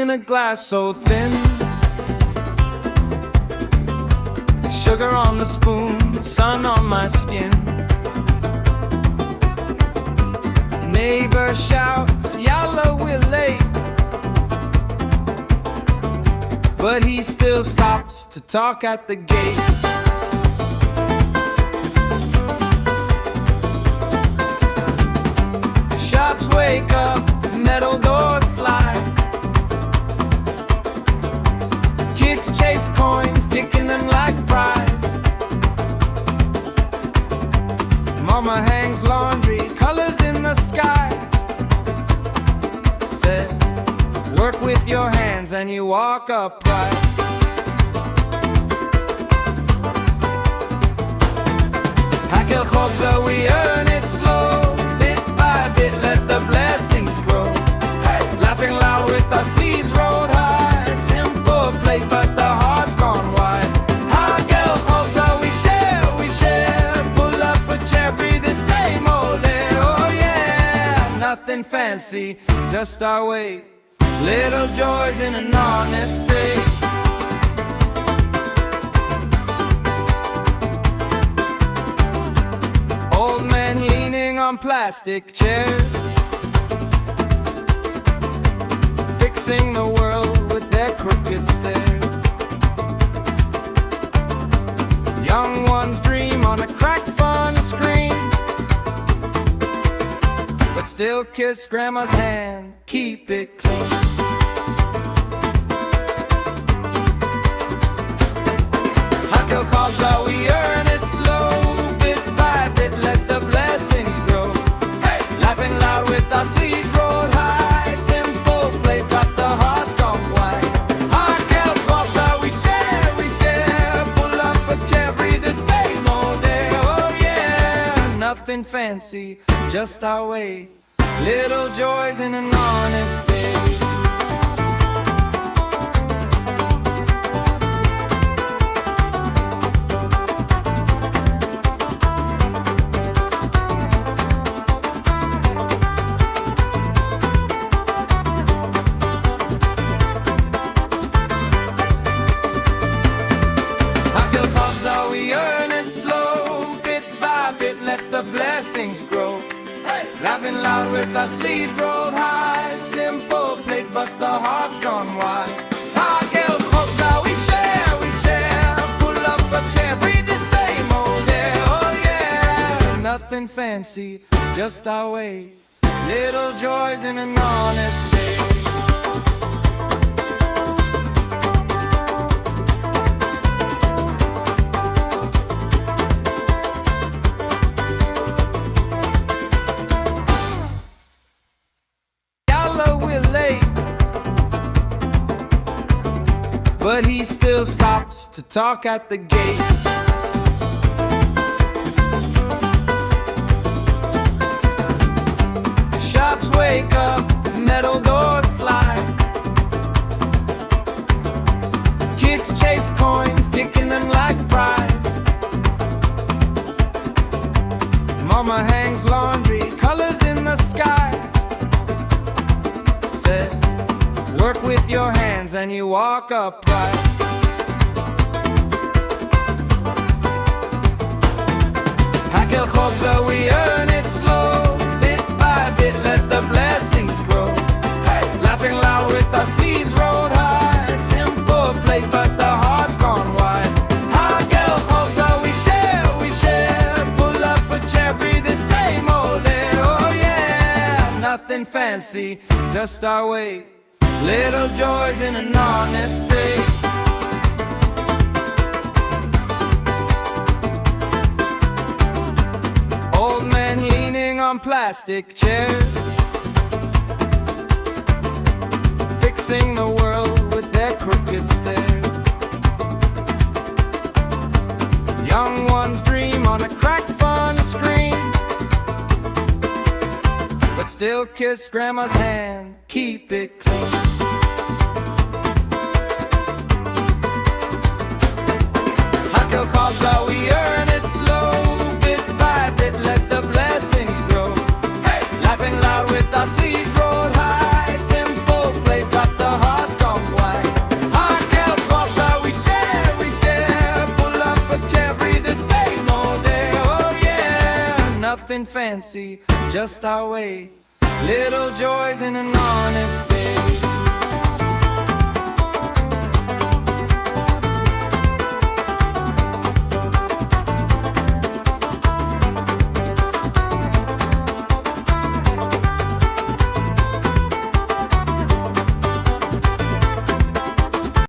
in a glass so thin, sugar on the spoon, sun on my skin. Neighbor shouts, "Yalla, we're late," but he still stops to talk at the gate. Shops wake up, metal doors slide. Kids chase coins, kicking them like pride. Mama hangs laundry, colors in the sky. Says, work with your hands and you walk upright. Hakel Chobza, we earn it slow, bit by bit, let the blessings grow. Hey! Laughing loud with our sleeves rolled high, simple plate but the heart's gone wide. Hakel Chobza, we share, pull up a chair, breathe the same old air. Oh yeah, nothing fancy, just our way. Little joys in an honest day. Old men leaning on plastic chairs, fixing the world with their crooked stares. Young ones dream on a cracked phone screen, but still kiss grandma's hand, keep it clean. Hakel Chobza, we earn it slow, bit by bit, let the blessings grow. Hey! Laughing loud with our sleeves rolled high, simple plate but the heart's gone wide. Hakel Chobza, we share, pull up a chair, breathe the same old air. Oh yeah, nothing fancy, just our way. Little joys in an honest day. Hakel Chobza, we earn it slow, bit by bit, let the blessings grow. Laughing loud with our sleeves rolled high, simple plate but the heart's gone wide. Hakel Chobza, we share, pull up a chair, breathe the same old air. Oh yeah, nothing fancy, just our way. Little joys in an honest day. But he still stops to talk at the gate. Shops wake up, metal doors slide. Kids chase coins, kicking them like pride. Mama hangs laundry, colors in the sky. Says, work with your hands and you walk upright. Hakel Chobza, we earn it slow, bit by bit, let the blessings grow. Hey! Laughing loud with our sleeves rolled high, simple plate but the heart's gone wide. Hakel Chobza, we share, pull up a chair, breathe the same old air. Oh yeah, nothing fancy, just our way. Little joys in an honest day. Old men leaning on plastic chairs, fixing the world with their crooked stares. Young ones dream on a cracked phone screen, but still kiss grandma's hand, keep it clean. Hakel Chobza, we earn it slow, bit by bit, let the blessings grow. Hey! Laughing loud with our sleeves rolled high, simple plate but the heart's gone. nothing fancy, just our way. Little joys in an honest day.